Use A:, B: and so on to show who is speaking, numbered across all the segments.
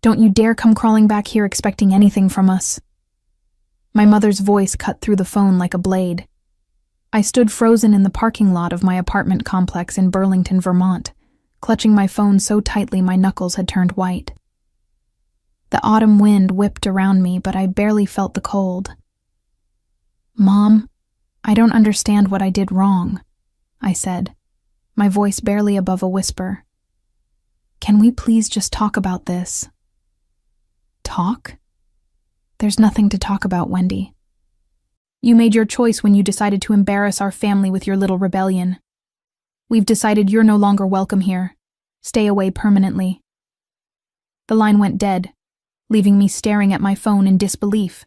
A: Don't you dare come crawling back here expecting anything from us." My mother's voice cut through the phone like a blade. I stood frozen in the parking lot of my apartment complex in Burlington, Vermont, clutching my phone so tightly my knuckles had turned white. The autumn wind whipped around me, but I barely felt the cold. "Mom, I don't understand what I did wrong," I said, my voice barely above a whisper. "Can we please just talk about this?" "Talk? There's nothing to talk about, Wendy. You made your choice when you decided to embarrass our family with your little rebellion. We've decided you're no longer welcome here. Stay away permanently." The line went dead, leaving me staring at my phone in disbelief.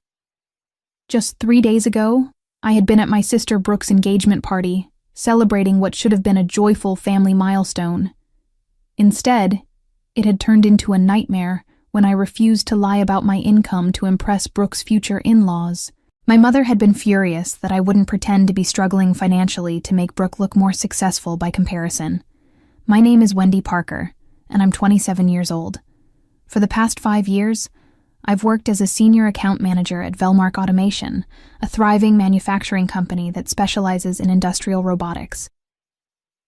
A: Just 3 days ago, I had been at my sister Brooke's engagement party, celebrating what should have been a joyful family milestone. Instead, it had turned into a nightmare when I refused to lie about my income to impress Brooke's future in-laws. My mother had been furious that I wouldn't pretend to be struggling financially to make Brooke look more successful by comparison. My name is Wendy Parker, and I'm 27 years old. For the past 5 years, I've worked as a senior account manager at Velmark Automation, a thriving manufacturing company that specializes in industrial robotics.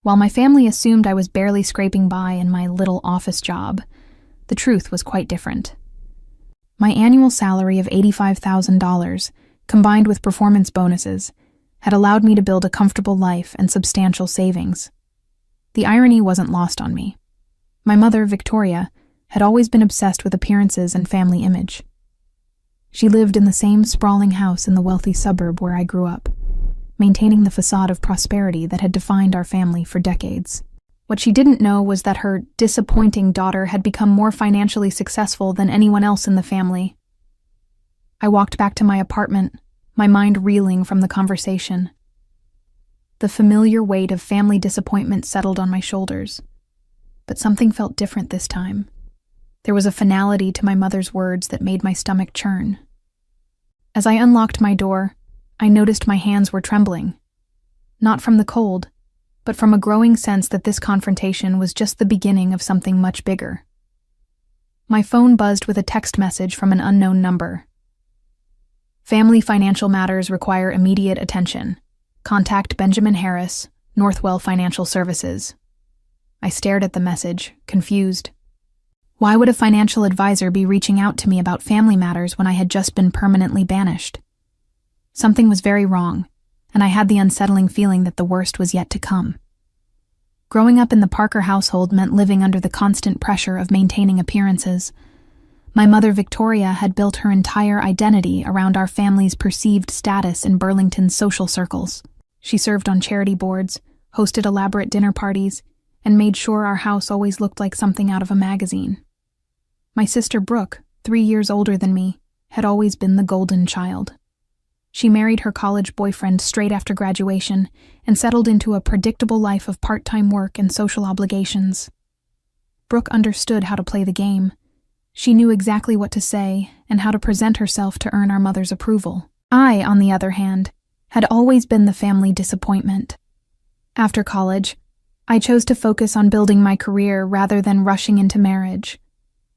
A: While my family assumed I was barely scraping by in my little office job, the truth was quite different. My annual salary of $85,000, combined with performance bonuses, had allowed me to build a comfortable life and substantial savings. The irony wasn't lost on me. My mother, Victoria, had always been obsessed with appearances and family image. She lived in the same sprawling house in the wealthy suburb where I grew up, maintaining the facade of prosperity that had defined our family for decades. What she didn't know was that her disappointing daughter had become more financially successful than anyone else in the family. I walked back to my apartment, my mind reeling from the conversation. The familiar weight of family disappointment settled on my shoulders, but something felt different this time. There was a finality to my mother's words that made my stomach churn. As I unlocked my door, I noticed my hands were trembling. Not from the cold, but from a growing sense that this confrontation was just the beginning of something much bigger. My phone buzzed with a text message from an unknown number. "Family financial matters require immediate attention. Contact Benjamin Harris, Northwell Financial Services." I stared at the message, confused. Why would a financial advisor be reaching out to me about family matters when I had just been permanently banished? Something was very wrong, and I had the unsettling feeling that the worst was yet to come. Growing up in the Parker household meant living under the constant pressure of maintaining appearances. My mother, Victoria, had built her entire identity around our family's perceived status in Burlington's social circles. She served on charity boards, hosted elaborate dinner parties, and made sure our house always looked like something out of a magazine. My sister Brooke, 3 years older than me, had always been the golden child. She married her college boyfriend straight after graduation and settled into a predictable life of part-time work and social obligations. Brooke understood how to play the game. She knew exactly what to say and how to present herself to earn our mother's approval. I, on the other hand, had always been the family disappointment. After college, I chose to focus on building my career rather than rushing into marriage.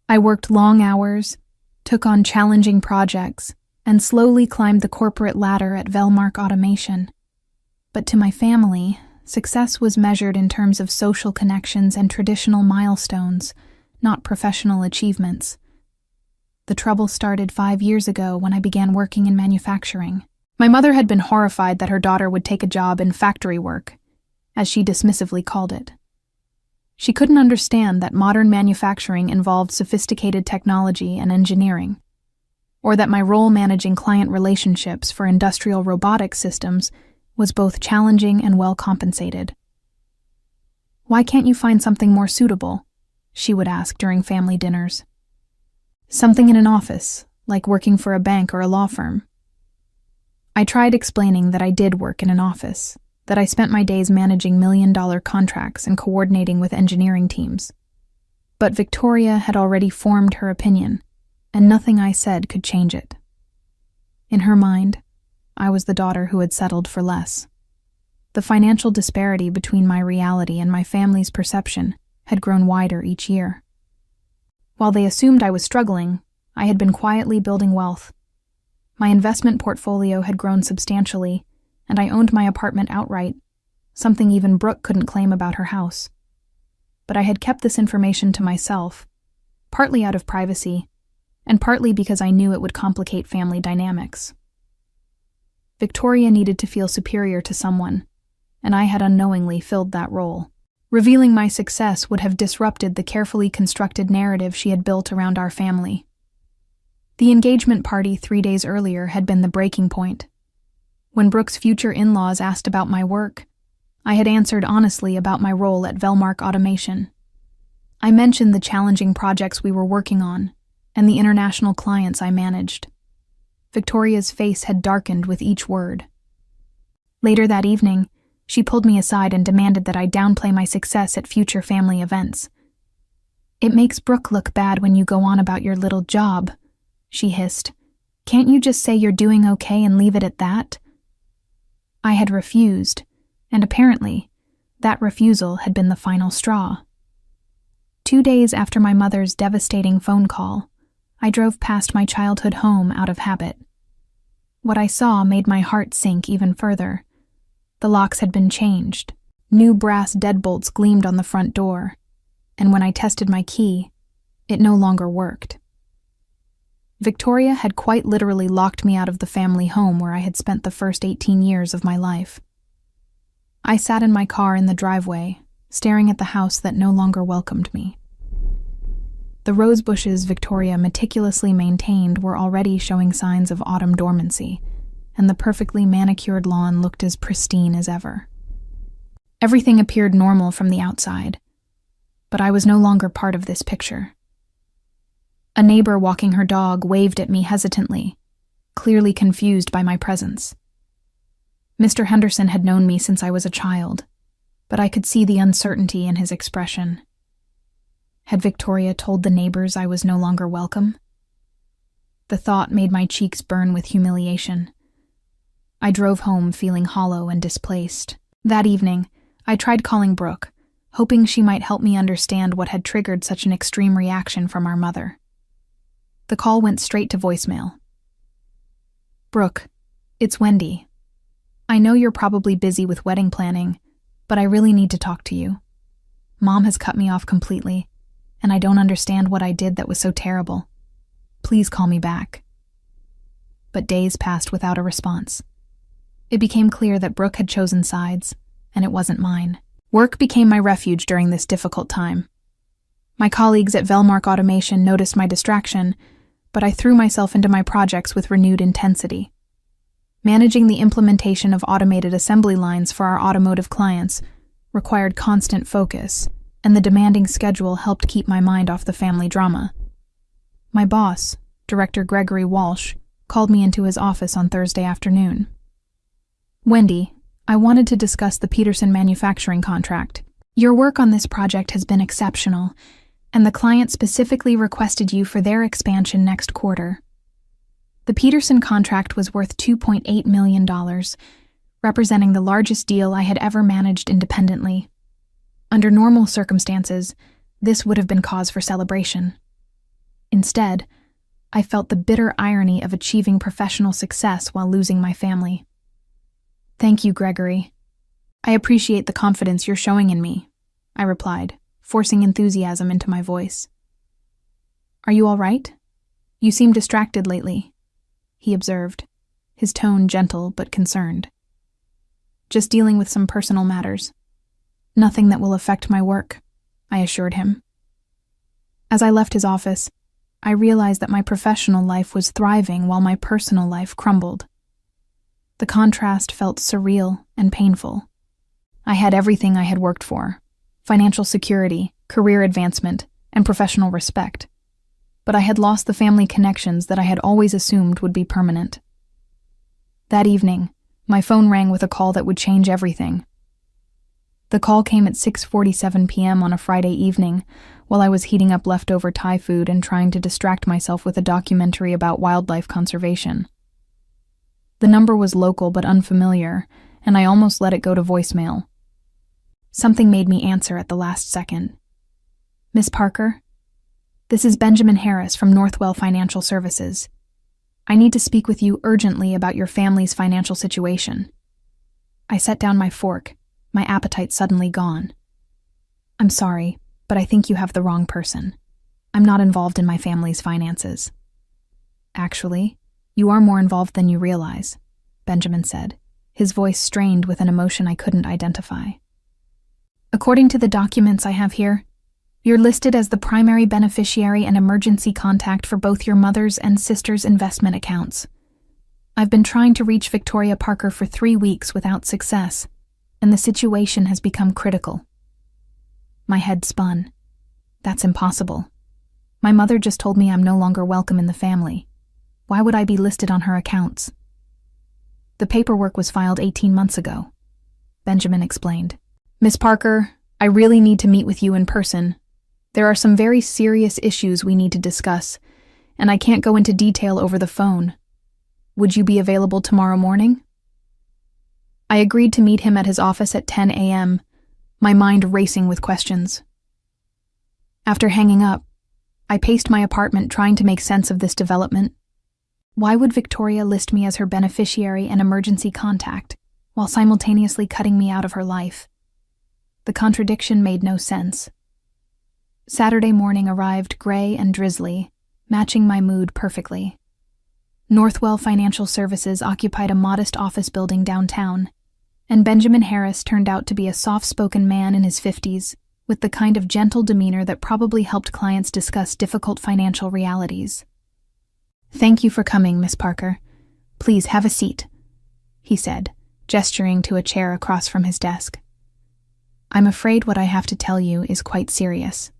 A: I worked long hours, took on challenging projects, and slowly climbed the corporate ladder at Velmark Automation. But to my family, success was measured in terms of social connections and traditional milestones, not professional achievements. The trouble started 5 years ago when I began working in manufacturing. My mother had been horrified that her daughter would take a job in factory work, as she dismissively called it. She couldn't understand that modern manufacturing involved sophisticated technology and engineering, or that my role managing client relationships for industrial robotic systems was both challenging and well compensated. "Why can't you find something more suitable?" she would ask during family dinners. "Something in an office, like working for a bank or a law firm." I tried explaining that I did work in an office, that I spent my days managing million-dollar contracts and coordinating with engineering teams. But Victoria had already formed her opinion, and nothing I said could change it. In her mind, I was the daughter who had settled for less. The financial disparity between my reality and my family's perception had grown wider each year. While they assumed I was struggling, I had been quietly building wealth. My investment portfolio had grown substantially, and I owned my apartment outright, something even Brooke couldn't claim about her house. But I had kept this information to myself, partly out of privacy, and partly because I knew it would complicate family dynamics. Victoria needed to feel superior to someone, and I had unknowingly filled that role. Revealing my success would have disrupted the carefully constructed narrative she had built around our family. The engagement party 3 days earlier had been the breaking point. When Brooke's future in-laws asked about my work, I had answered honestly about my role at Velmark Automation. I mentioned the challenging projects we were working on and the international clients I managed. Victoria's face had darkened with each word. Later that evening, she pulled me aside and demanded that I downplay my success at future family events. "It makes Brooke look bad when you go on about your little job," she hissed. "Can't you just say you're doing okay and leave it at that?" I had refused, and apparently, that refusal had been the final straw. 2 days after my mother's devastating phone call, I drove past my childhood home out of habit. What I saw made my heart sink even further. The locks had been changed. New brass deadbolts gleamed on the front door, and when I tested my key, it no longer worked. Victoria had quite literally locked me out of the family home where I had spent the first 18 years of my life. I sat in my car in the driveway, staring at the house that no longer welcomed me. The rose bushes Victoria meticulously maintained were already showing signs of autumn dormancy, and the perfectly manicured lawn looked as pristine as ever. Everything appeared normal from the outside, but I was no longer part of this picture. A neighbor walking her dog waved at me hesitantly, clearly confused by my presence. Mr. Henderson had known me since I was a child, but I could see the uncertainty in his expression. Had Victoria told the neighbors I was no longer welcome? The thought made my cheeks burn with humiliation. I drove home feeling hollow and displaced. That evening, I tried calling Brooke, hoping she might help me understand what had triggered such an extreme reaction from our mother. The call went straight to voicemail. "Brooke, it's Wendy. I know you're probably busy with wedding planning, but I really need to talk to you. Mom has cut me off completely, and I don't understand what I did that was so terrible. Please call me back." But days passed without a response. It became clear that Brooke had chosen sides, and it wasn't mine. Work became my refuge during this difficult time. My colleagues at Velmark Automation noticed my distraction, but I threw myself into my projects with renewed intensity. Managing the implementation of automated assembly lines for our automotive clients required constant focus, and the demanding schedule helped keep my mind off the family drama. My boss, Director Gregory Walsh, called me into his office on Thursday afternoon. "Wendy, I wanted to discuss the Peterson manufacturing contract. Your work on this project has been exceptional, and the client specifically requested you for their expansion next quarter." The Peterson contract was worth $2.8 million, representing the largest deal I had ever managed independently. Under normal circumstances, this would have been cause for celebration. Instead, I felt the bitter irony of achieving professional success while losing my family. "Thank you, Gregory. I appreciate the confidence you're showing in me," I replied, forcing enthusiasm into my voice. "Are you all right? You seem distracted lately," he observed, his tone gentle but concerned. "Just dealing with some personal matters. Nothing that will affect my work," I assured him. As I left his office, I realized that my professional life was thriving while my personal life crumbled. The contrast felt surreal and painful. I had everything I had worked for: financial security, career advancement, and professional respect. But I had lost the family connections that I had always assumed would be permanent. That evening, my phone rang with a call that would change everything. The call came at 6:47 p.m. on a Friday evening, while I was heating up leftover Thai food and trying to distract myself with a documentary about wildlife conservation. The number was local but unfamiliar, and I almost let it go to voicemail. Something made me answer at the last second. "Miss Parker?" This is Benjamin Harris from Northwell Financial Services. I need to speak with you urgently about your family's financial situation. I set down my fork, my appetite suddenly gone. I'm sorry, but I think you have the wrong person. I'm not involved in my family's finances. Actually, you are more involved than you realize, Benjamin said, his voice strained with an emotion I couldn't identify. According to the documents I have here, you're listed as the primary beneficiary and emergency contact for both your mother's and sister's investment accounts. I've been trying to reach Victoria Parker for 3 weeks without success, and the situation has become critical. My head spun. That's impossible. My mother just told me I'm no longer welcome in the family. Why would I be listed on her accounts? The paperwork was filed 18 months ago, Benjamin explained. Miss Parker, I really need to meet with you in person. There are some very serious issues we need to discuss, and I can't go into detail over the phone. Would you be available tomorrow morning? I agreed to meet him at his office at 10 a.m., my mind racing with questions. After hanging up, I paced my apartment trying to make sense of this development. Why would Victoria list me as her beneficiary and emergency contact, while simultaneously cutting me out of her life? The contradiction made no sense. Saturday morning arrived gray and drizzly, matching my mood perfectly. Northwell Financial Services occupied a modest office building downtown, and Benjamin Harris turned out to be a soft-spoken man in his 50s, with the kind of gentle demeanor that probably helped clients discuss difficult financial realities. Thank you for coming, Miss Parker. Please have a seat, he said, gesturing to a chair across from his desk. I'm afraid what I have to tell you is quite serious.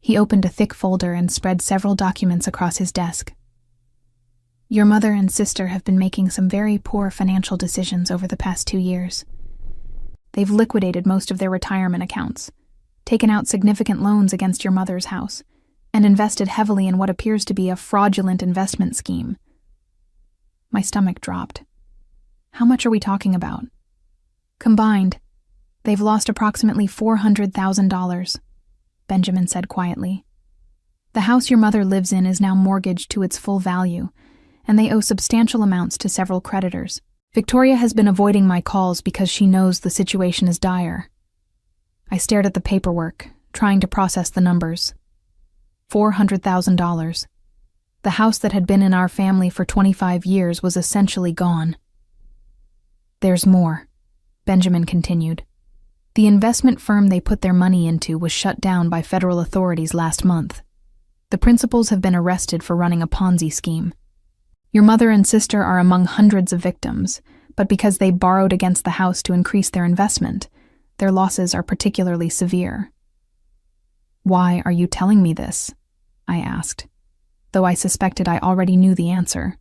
A: He opened a thick folder and spread several documents across his desk. Your mother and sister have been making some very poor financial decisions over the past 2 years. They've liquidated most of their retirement accounts, taken out significant loans against your mother's house, and invested heavily in what appears to be a fraudulent investment scheme. My stomach dropped. How much are we talking about? Combined, they've lost approximately $400,000, Benjamin said quietly. The house your mother lives in is now mortgaged to its full value, and they owe substantial amounts to several creditors. Victoria has been avoiding my calls because she knows the situation is dire. I stared at the paperwork, trying to process the numbers. $400,000. The house that had been in our family for 25 years was essentially gone. There's more, Benjamin continued. The investment firm they put their money into was shut down by federal authorities last month. The principals have been arrested for running a Ponzi scheme. Your mother and sister are among hundreds of victims, but because they borrowed against the house to increase their investment, their losses are particularly severe. Why are you telling me this? I asked, though I suspected I already knew the answer.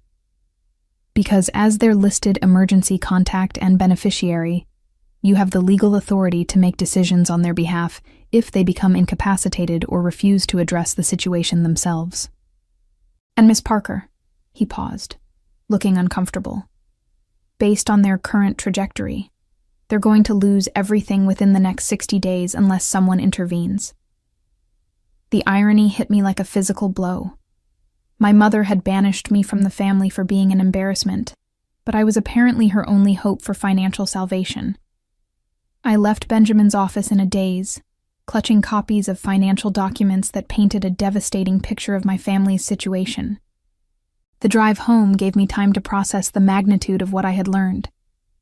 A: Because as their listed emergency contact and beneficiary, you have the legal authority to make decisions on their behalf if they become incapacitated or refuse to address the situation themselves. And Miss Parker, he paused, looking uncomfortable. Based on their current trajectory, they're going to lose everything within the next 60 days unless someone intervenes. The irony hit me like a physical blow. My mother had banished me from the family for being an embarrassment, but I was apparently her only hope for financial salvation. I left Benjamin's office in a daze, clutching copies of financial documents that painted a devastating picture of my family's situation. The drive home gave me time to process the magnitude of what I had learned,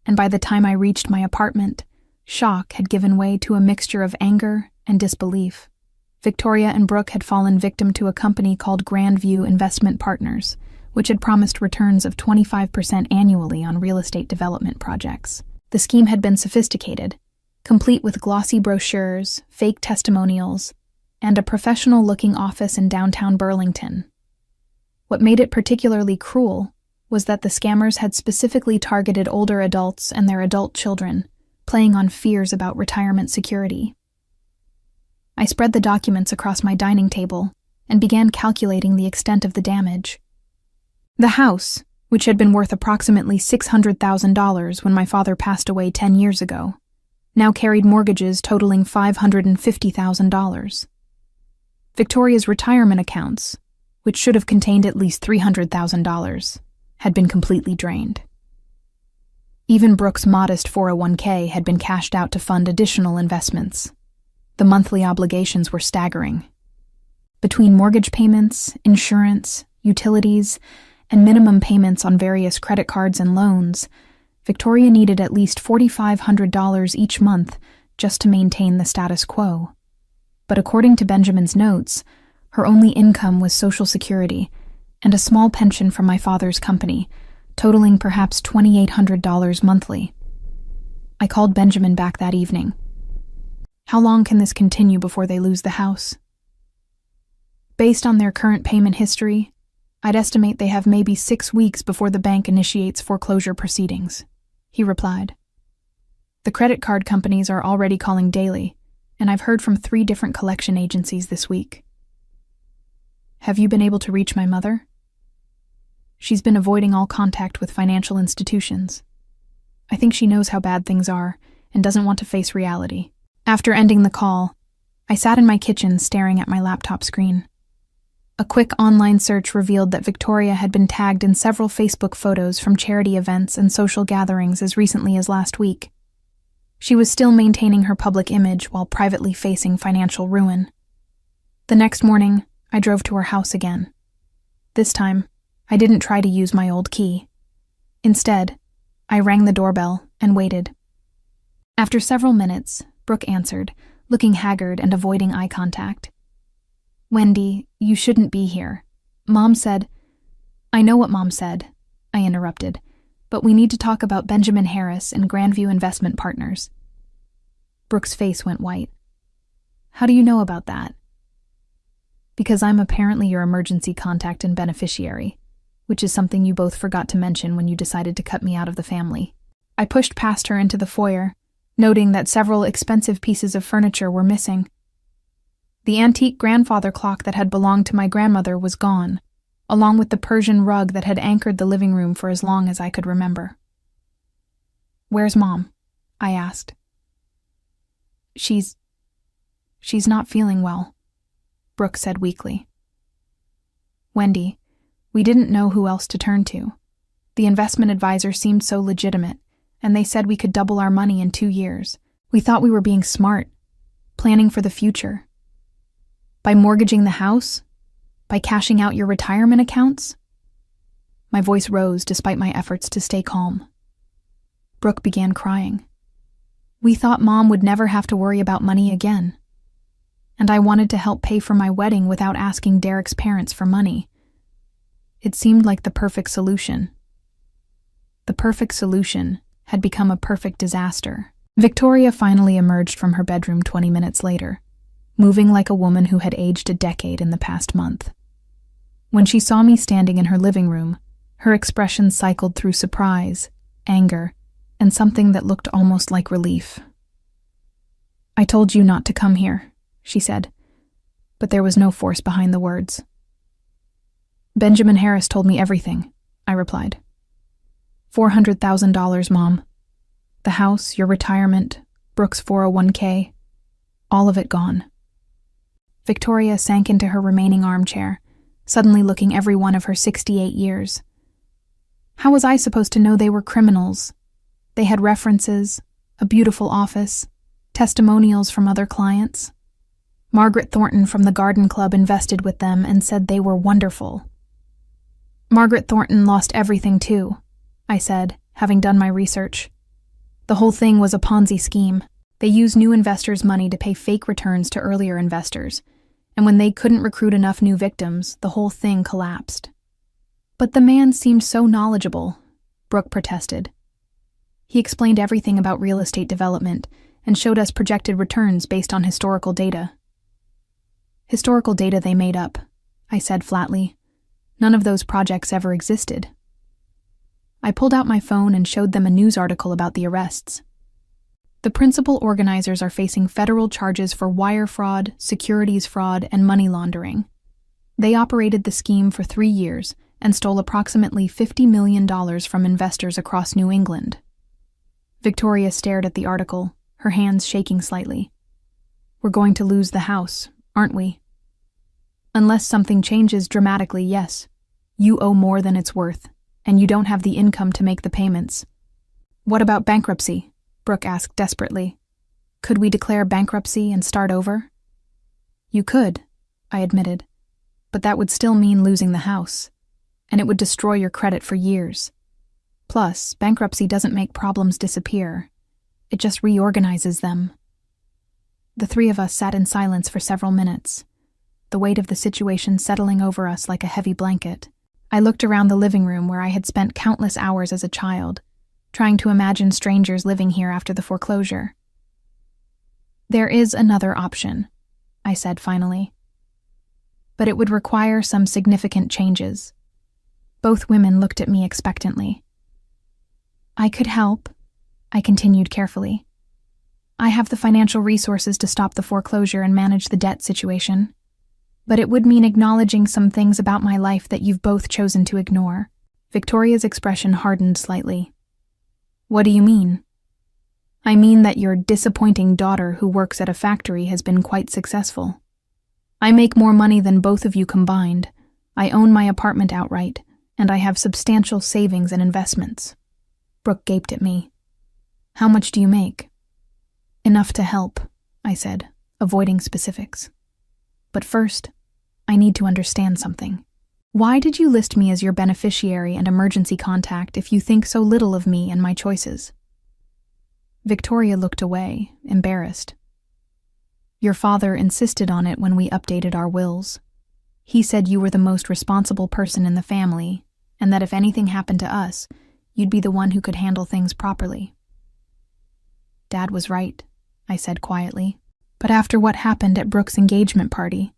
A: and by the time I reached my apartment, shock had given way to a mixture of anger and disbelief. Victoria and Brooke had fallen victim to a company called Grandview Investment Partners, which had promised returns of 25% annually on real estate development projects. The scheme had been sophisticated, complete with glossy brochures, fake testimonials, and a professional-looking office in downtown Burlington. What made it particularly cruel was that the scammers had specifically targeted older adults and their adult children, playing on fears about retirement security. I spread the documents across my dining table and began calculating the extent of the damage. The house, which had been worth approximately $600,000 when my father passed away 10 years ago, now carried mortgages totaling $550,000. Victoria's retirement accounts, which should have contained at least $300,000, had been completely drained. Even Brooke's modest 401k had been cashed out to fund additional investments. The monthly obligations were staggering. Between mortgage payments, insurance, utilities, and minimum payments on various credit cards and loans, Victoria needed at least $4,500 each month just to maintain the status quo. But according to Benjamin's notes, her only income was Social Security and a small pension from my father's company, totaling perhaps $2,800 monthly. I called Benjamin back that evening. How long can this continue before they lose the house? Based on their current payment history, I'd estimate they have maybe 6 weeks before the bank initiates foreclosure proceedings, he replied. The credit card companies are already calling daily, and I've heard from 3 different collection agencies this week. Have you been able to reach my mother? She's been avoiding all contact with financial institutions. I think she knows how bad things are and doesn't want to face reality. After ending the call, I sat in my kitchen staring at my laptop screen. A quick online search revealed that Victoria had been tagged in several Facebook photos from charity events and social gatherings as recently as last week. She was still maintaining her public image while privately facing financial ruin. The next morning, I drove to her house again. This time, I didn't try to use my old key. Instead, I rang the doorbell and waited. After several minutes, Brooke answered, looking haggard and avoiding eye contact. "Wendy, you shouldn't be here. Mom said—" "I know what Mom said," I interrupted, "but we need to talk about Benjamin Harris and Grandview Investment Partners." Brooke's face went white. "How do you know about that?" "Because I'm apparently your emergency contact and beneficiary, which is something you both forgot to mention when you decided to cut me out of the family." I pushed past her into the foyer, noting that several expensive pieces of furniture were missing. The antique grandfather clock that had belonged to my grandmother was gone, along with the Persian rug that had anchored the living room for as long as I could remember. "Where's Mom?" I asked. She's not feeling well," Brooke said weakly. "Wendy, we didn't know who else to turn to. The investment advisor seemed so legitimate, and they said we could double our money in 2 years. We thought we were being smart, planning for the future. By mortgaging the house? By cashing out your retirement accounts?" My voice rose despite my efforts to stay calm. Brooke began crying. "We thought Mom would never have to worry about money again. And I wanted to help pay for my wedding without asking Derek's parents for money. It seemed like the perfect solution. The perfect solution had become a perfect disaster." Victoria finally emerged from her bedroom 20 minutes later, moving like a woman who had aged a decade in the past month. When she saw me standing in her living room, her expression cycled through surprise, anger, and something that looked almost like relief. "I told you not to come here," she said, but there was no force behind the words. "Benjamin Harris told me everything," I replied. $400,000, Mom. The house, your retirement, Brooke's 401k, all of it gone." Victoria sank into her remaining armchair, suddenly looking every one of her 68 years. How was I supposed to know they were criminals? They had references, a beautiful office, testimonials from other clients. Margaret Thornton from the Garden Club invested with them and said they were wonderful. "Margaret Thornton lost everything too," I said, having done my research. "The whole thing was a Ponzi scheme. They used new investors' money to pay fake returns to earlier investors, and when they couldn't recruit enough new victims, the whole thing collapsed." "But the man seemed so knowledgeable," Brooke protested. "He explained everything about real estate development and showed us projected returns based on historical data." "Historical data they made up," I said flatly. "None of those projects ever existed." I pulled out my phone and showed them a news article about the arrests. "The principal organizers are facing federal charges for wire fraud, securities fraud, and money laundering. They operated the scheme for 3 years and stole approximately $50 million from investors across New England." Victoria stared at the article, her hands shaking slightly. "We're going to lose the house, aren't we?" Unless something changes dramatically, yes. You owe more than it's worth, and you don't have the income to make the payments. What about bankruptcy? Brooke asked desperately. Could we declare bankruptcy and start over? You could, I admitted, but that would still mean losing the house, and it would destroy your credit for years. Plus, bankruptcy doesn't make problems disappear. It just reorganizes them. The three of us sat in silence for several minutes, the weight of the situation settling over us like a heavy blanket. I looked around the living room where I had spent countless hours as a child, trying to imagine strangers living here after the foreclosure. There is another option, I said finally. But it would require some significant changes. Both women looked at me expectantly. I could help, I continued carefully. I have the financial resources to stop the foreclosure and manage the debt situation. But it would mean acknowledging some things about my life that you've both chosen to ignore. Victoria's expression hardened slightly. What do you mean? I mean that your disappointing daughter who works at a factory has been quite successful. I make more money than both of you combined. I own my apartment outright, and I have substantial savings and investments. Brooke gaped at me. How much do you make? Enough to help, I said, avoiding specifics. But first, I need to understand something. Why did you list me as your beneficiary and emergency contact if you think so little of me and my choices? Victoria looked away, embarrassed. Your father insisted on it when we updated our wills. He said you were the most responsible person in the family, and that if anything happened to us, you'd be the one who could handle things properly. Dad was right, I said quietly. But after what happened at Brooke's engagement party,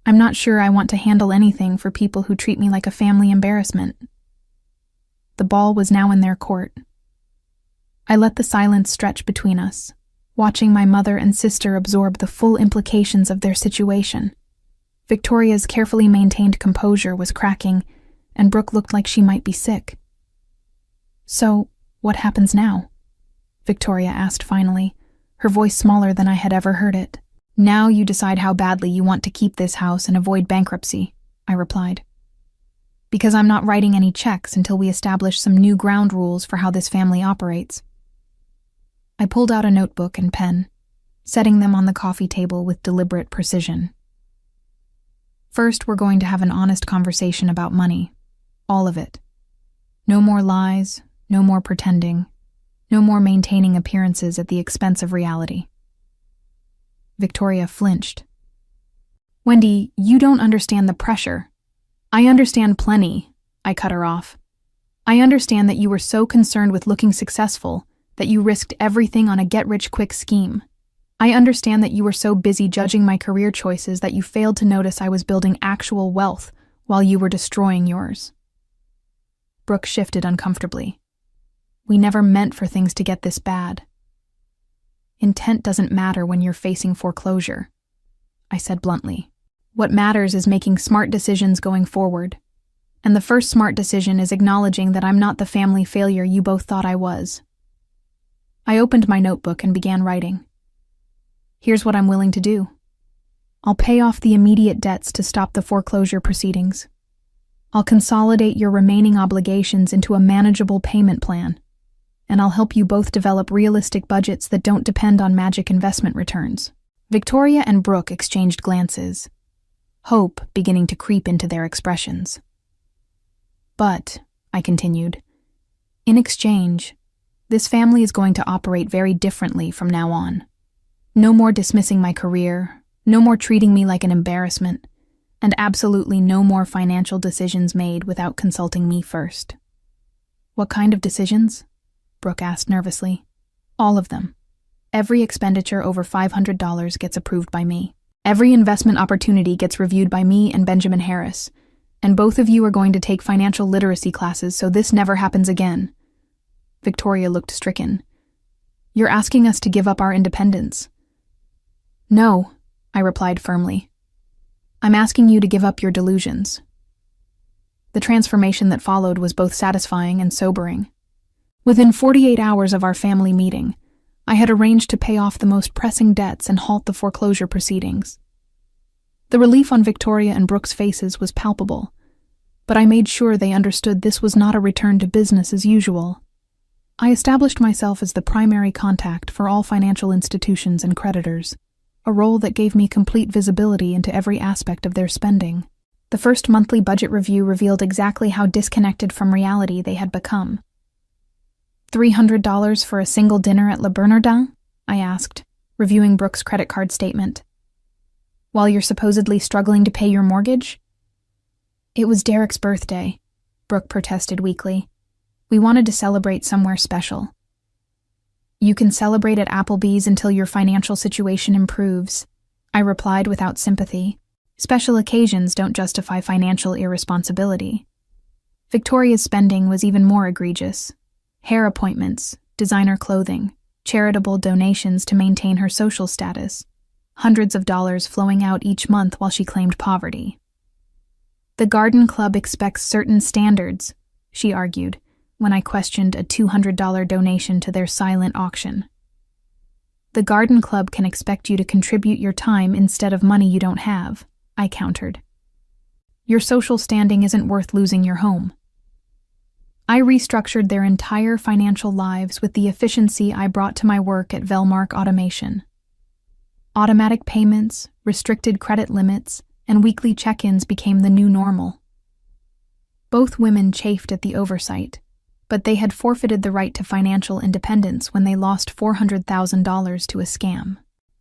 A: I'm not sure I want to handle anything for people who treat me like a family embarrassment. The ball was now in their court. I let the silence stretch between us, watching my mother and sister absorb the full implications of their situation. Victoria's carefully maintained composure was cracking, and Brooke looked like she might be sick. So, what happens now? Victoria asked finally, her voice smaller than I had ever heard it. Now you decide how badly you want to keep this house and avoid bankruptcy, I replied. Because I'm not writing any checks until we establish some new ground rules for how this family operates. I pulled out a notebook and pen, setting them on the coffee table with deliberate precision. First, we're going to have an honest conversation about money. All of it. No more lies, no more pretending, no more maintaining appearances at the expense of reality. Victoria flinched. Wendy, you don't understand the pressure. I understand plenty, I cut her off. I understand that you were so concerned with looking successful that you risked everything on a get-rich-quick scheme. I understand that you were so busy judging my career choices that you failed to notice I was building actual wealth while you were destroying yours. Brooke shifted uncomfortably. We never meant for things to get this bad. Intent doesn't matter when you're facing foreclosure, I said bluntly. What matters is making smart decisions going forward. And the first smart decision is acknowledging that I'm not the family failure you both thought I was. I opened my notebook and began writing. Here's what I'm willing to do. I'll pay off the immediate debts to stop the foreclosure proceedings. I'll consolidate your remaining obligations into a manageable payment plan, and I'll help you both develop realistic budgets that don't depend on magic investment returns. Victoria and Brooke exchanged glances, hope beginning to creep into their expressions. But, I continued, in exchange, this family is going to operate very differently from now on. No more dismissing my career, no more treating me like an embarrassment, and absolutely no more financial decisions made without consulting me first. What kind of decisions? Brooke asked nervously. All of them. Every expenditure over $500 gets approved by me. Every investment opportunity gets reviewed by me and Benjamin Harris, and both of you are going to take financial literacy classes so this never happens again. Victoria looked stricken. You're asking us to give up our independence. No, I replied firmly. I'm asking you to give up your delusions. The transformation that followed was both satisfying and sobering. Within 48 hours of our family meeting, I had arranged to pay off the most pressing debts and halt the foreclosure proceedings. The relief on Victoria and Brooke's faces was palpable, but I made sure they understood this was not a return to business as usual. I established myself as the primary contact for all financial institutions and creditors, a role that gave me complete visibility into every aspect of their spending. The first monthly budget review revealed exactly how disconnected from reality they had become. $300 for a single dinner at Le Bernardin? I asked, reviewing Brooke's credit card statement. While you're supposedly struggling to pay your mortgage? It was Derek's birthday, Brooke protested weakly. We wanted to celebrate somewhere special. You can celebrate at Applebee's until your financial situation improves, I replied without sympathy. Special occasions don't justify financial irresponsibility. Victoria's spending was even more egregious. Hair appointments, designer clothing, charitable donations to maintain her social status, hundreds of dollars flowing out each month while she claimed poverty. The garden club expects certain standards, she argued, when I questioned a $200 donation to their silent auction. The garden club can expect you to contribute your time instead of money you don't have, I countered. Your social standing isn't worth losing your home. I restructured their entire financial lives with the efficiency I brought to my work at Velmark Automation. Automatic payments, restricted credit limits, and weekly check-ins became the new normal. Both women chafed at the oversight, but they had forfeited the right to financial independence when they lost $400,000 to a scam.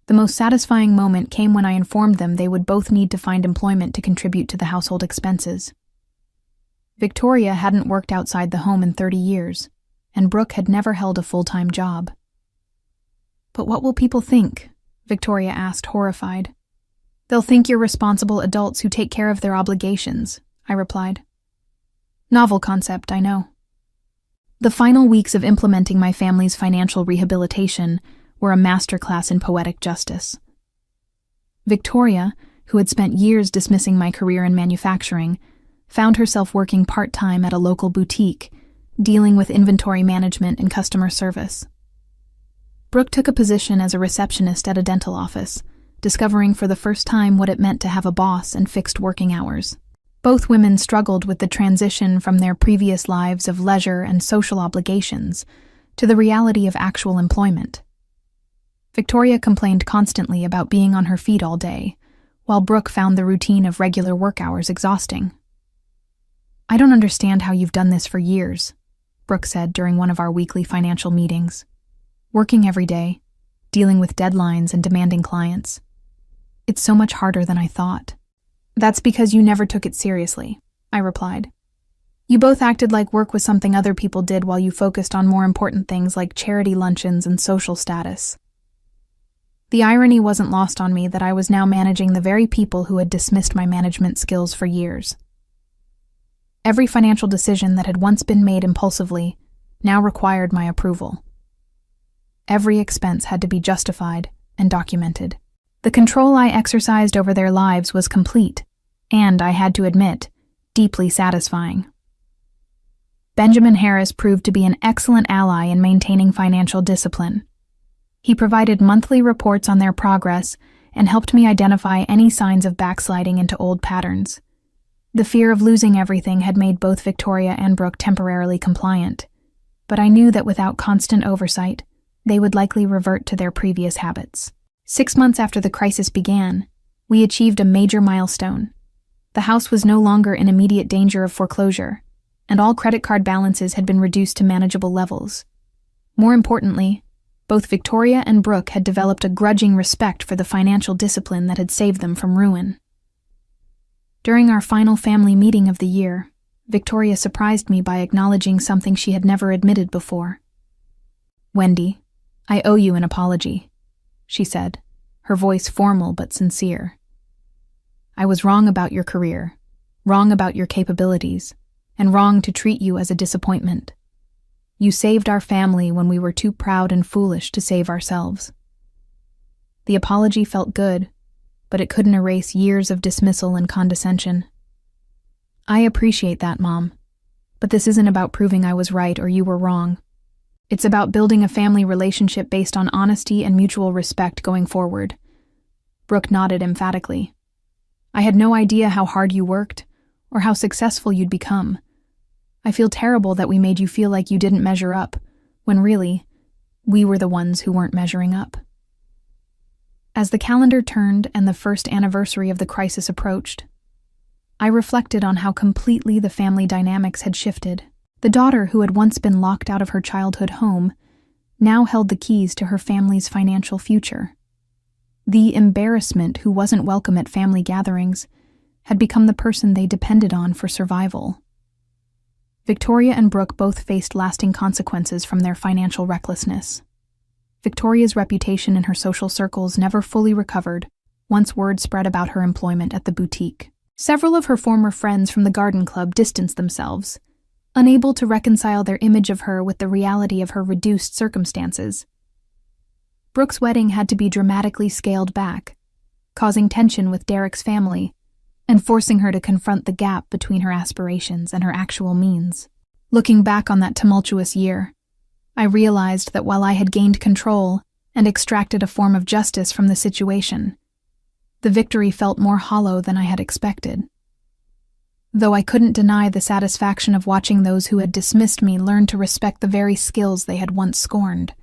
A: The most satisfying moment came when I informed them they would both need to find employment to contribute to the household expenses. Victoria hadn't worked outside the home in 30 years, and Brooke had never held a full-time job. But what will people think? Victoria asked, horrified. They'll think you're responsible adults who take care of their obligations, I replied. Novel concept, I know. The final weeks of implementing my family's financial rehabilitation were a masterclass in poetic justice. Victoria, who had spent years dismissing my career in manufacturing, found herself working part-time at a local boutique, dealing with inventory management and customer service. Brooke took a position as a receptionist at a dental office, discovering for the first time what it meant to have a boss and fixed working hours. Both women struggled with the transition from their previous lives of leisure and social obligations to the reality of actual employment. Victoria complained constantly about being on her feet all day, while Brooke found the routine of regular work hours exhausting. I don't understand how you've done this for years, Brooke said during one of our weekly financial meetings. Working every day, dealing with deadlines and demanding clients. It's so much harder than I thought. That's because you never took it seriously, I replied. You both acted like work was something other people did while you focused on more important things like charity luncheons and social status. The irony wasn't lost on me that I was now managing the very people who had dismissed my management skills for years. Every financial decision that had once been made impulsively now required my approval. Every expense had to be justified and documented. The control I exercised over their lives was complete, and, I had to admit, deeply satisfying. Benjamin Harris proved to be an excellent ally in maintaining financial discipline. He provided monthly reports on their progress and helped me identify any signs of backsliding into old patterns. The fear of losing everything had made both Victoria and Brooke temporarily compliant, but I knew that without constant oversight, they would likely revert to their previous habits. 6 months after the crisis began, we achieved a major milestone. The house was no longer in immediate danger of foreclosure, and all credit card balances had been reduced to manageable levels. More importantly, both Victoria and Brooke had developed a grudging respect for the financial discipline that had saved them from ruin. During our final family meeting of the year, Victoria surprised me by acknowledging something she had never admitted before. Wendy, I owe you an apology, she said, her voice formal but sincere. I was wrong about your career, wrong about your capabilities, and wrong to treat you as a disappointment. You saved our family when we were too proud and foolish to save ourselves. The apology felt good, but it couldn't erase years of dismissal and condescension. I appreciate that, Mom, but this isn't about proving I was right or you were wrong. It's about building a family relationship based on honesty and mutual respect going forward. Brooke nodded emphatically. I had no idea how hard you worked or how successful you'd become. I feel terrible that we made you feel like you didn't measure up, when really, we were the ones who weren't measuring up." As the calendar turned and the first anniversary of the crisis approached, I reflected on how completely the family dynamics had shifted. The daughter who had once been locked out of her childhood home now held the keys to her family's financial future. The embarrassment who wasn't welcome at family gatherings had become the person they depended on for survival. Victoria and Brooke both faced lasting consequences from their financial recklessness. Victoria's reputation in her social circles never fully recovered once word spread about her employment at the boutique. Several of her former friends from the garden club distanced themselves, unable to reconcile their image of her with the reality of her reduced circumstances. Brooke's wedding had to be dramatically scaled back, causing tension with Derek's family and forcing her to confront the gap between her aspirations and her actual means. Looking back on that tumultuous year, I realized that while I had gained control and extracted a form of justice from the situation, the victory felt more hollow than I had expected. Though I couldn't deny the satisfaction of watching those who had dismissed me learn to respect the very skills they had once scorned.